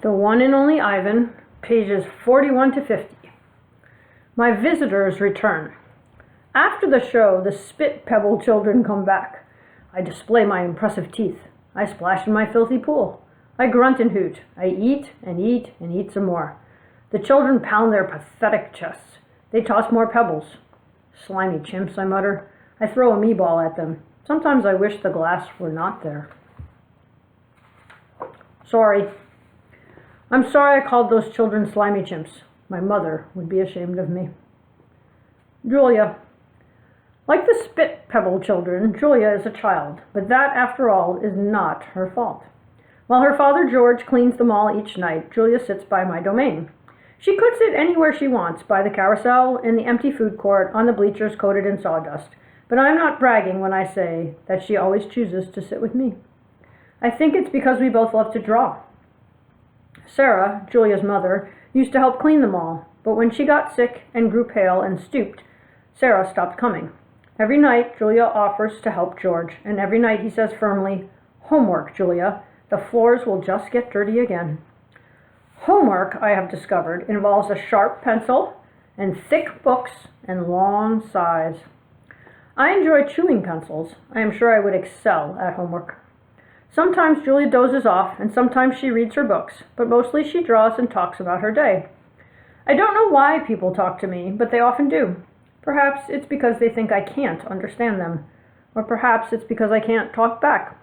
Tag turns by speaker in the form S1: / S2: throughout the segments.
S1: The One and Only Ivan, pages 41 to 50. My visitors return. After the show, the Spit Pebble children come back. I display my impressive teeth. I splash in my filthy pool. I grunt and hoot. I eat and eat and eat some more. The children pound their pathetic chests. They toss more pebbles. Slimy chimps, I mutter. I throw a me-ball at them. Sometimes I wish the glass were not there. Sorry. I'm sorry I called those children slimy chimps. My mother would be ashamed of me. Julia. Like the Spit Pebble children, Julia is a child, but that, after all, is not her fault. While her father George cleans them all each night, Julia sits by my domain. She could sit anywhere she wants, by the carousel, in the empty food court, on the bleachers coated in sawdust, but I'm not bragging when I say that she always chooses to sit with me. I think it's because we both love to draw. Sarah, Julia's mother, used to help clean them all, but when she got sick and grew pale and stooped, Sarah stopped coming. Every night, Julia offers to help George, and every night he says firmly, "Homework, Julia. The floors will just get dirty again." Homework, I have discovered, involves a sharp pencil and thick books and long sighs. I enjoy chewing pencils. I am sure I would excel at homework. Sometimes Julia dozes off, and sometimes she reads her books, but mostly she draws and talks about her day. I don't know why people talk to me, but they often do. Perhaps it's because they think I can't understand them, or perhaps it's because I can't talk back.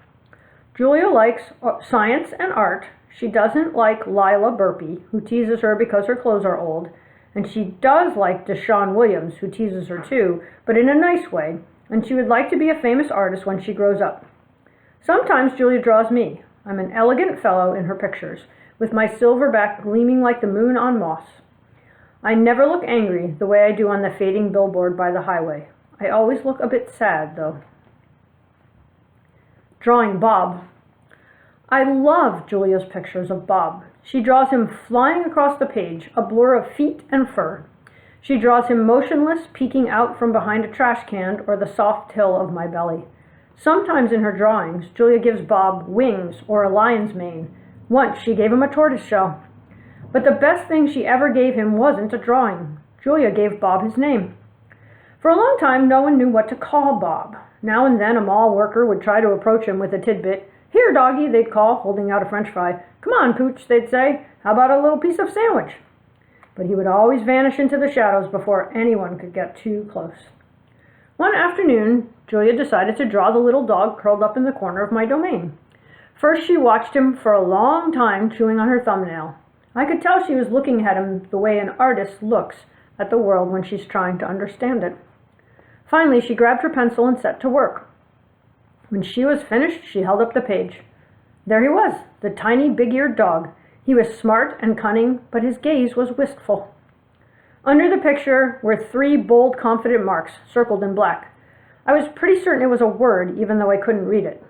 S1: Julia likes science and art. She doesn't like Lila Burpee, who teases her because her clothes are old, and she does like Deshaun Williams, who teases her too, but in a nice way, and she would like to be a famous artist when she grows up. Sometimes Julia draws me. I'm an elegant fellow in her pictures, with my silver back gleaming like the moon on moss. I never look angry the way I do on the fading billboard by the highway. I always look a bit sad, though. Drawing Bob. I love Julia's pictures of Bob. She draws him flying across the page, a blur of feet and fur. She draws him motionless, peeking out from behind a trash can or the soft hill of my belly. Sometimes in her drawings, Julia gives Bob wings or a lion's mane. Once she gave him a tortoise shell. But the best thing she ever gave him wasn't a drawing. Julia gave Bob his name. For a long time, no one knew what to call Bob. Now and then a mall worker would try to approach him with a tidbit. "Here, doggy," they'd call, holding out a French fry. "Come on, Pooch," they'd say. "How about a little piece of sandwich?" But he would always vanish into the shadows before anyone could get too close. One afternoon, Julia decided to draw the little dog curled up in the corner of my domain. First, she watched him for a long time, chewing on her thumbnail. I could tell she was looking at him the way an artist looks at the world when she's trying to understand it. Finally, she grabbed her pencil and set to work. When she was finished, she held up the page. There he was, the tiny, big-eared dog. He was smart and cunning, but his gaze was wistful. Under the picture were 3 bold, confident marks, circled in black. I was pretty certain it was a word, even though I couldn't read it.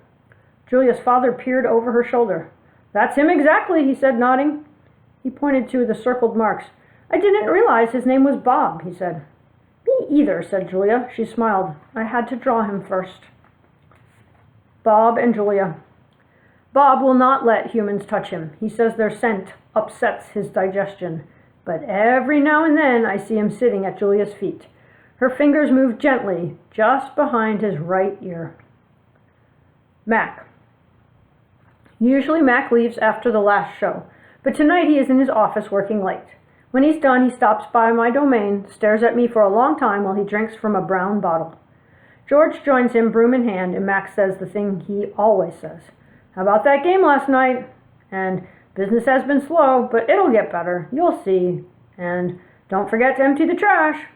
S1: Julia's father peered over her shoulder. "That's him exactly," he said, nodding. He pointed to the circled marks. "I didn't realize his name was Bob," he said. "Me either," said Julia. She smiled. "I had to draw him first." Bob and Julia. Bob will not let humans touch him. He says their scent upsets his digestion. But every now and then I see him sitting at Julia's feet. Her fingers move gently, just behind his right ear. Mac. Usually Mac leaves after the last show, but tonight he is in his office working late. When he's done, he stops by my domain, stares at me for a long time while he drinks from a brown bottle. George joins him, broom in hand, and Mac says the thing he always says. "How about that game last night?" And "Business has been slow, but it'll get better. You'll see." And "Don't forget to empty the trash."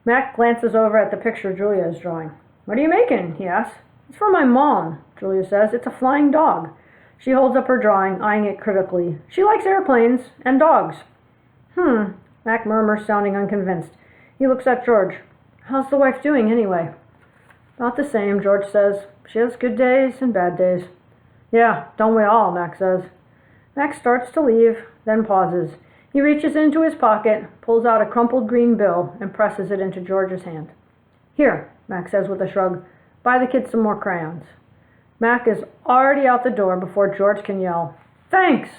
S1: Mac glances over at the picture Julia is drawing. "What are you making?" he asks. "It's for my mom," Julia says. "It's a flying dog." She holds up her drawing, eyeing it critically. She likes airplanes and dogs. Mac murmurs, sounding unconvinced. He looks at George. "How's the wife doing, anyway?" "About the same," George says. "She has good days and bad days." "Yeah, don't we all," Mac says. Mac starts to leave, then pauses. He reaches into his pocket, pulls out a crumpled green bill, and presses it into George's hand. "Here," Mac says with a shrug. "Buy the kids some more crayons." Mac is already out the door before George can yell, "Thanks!"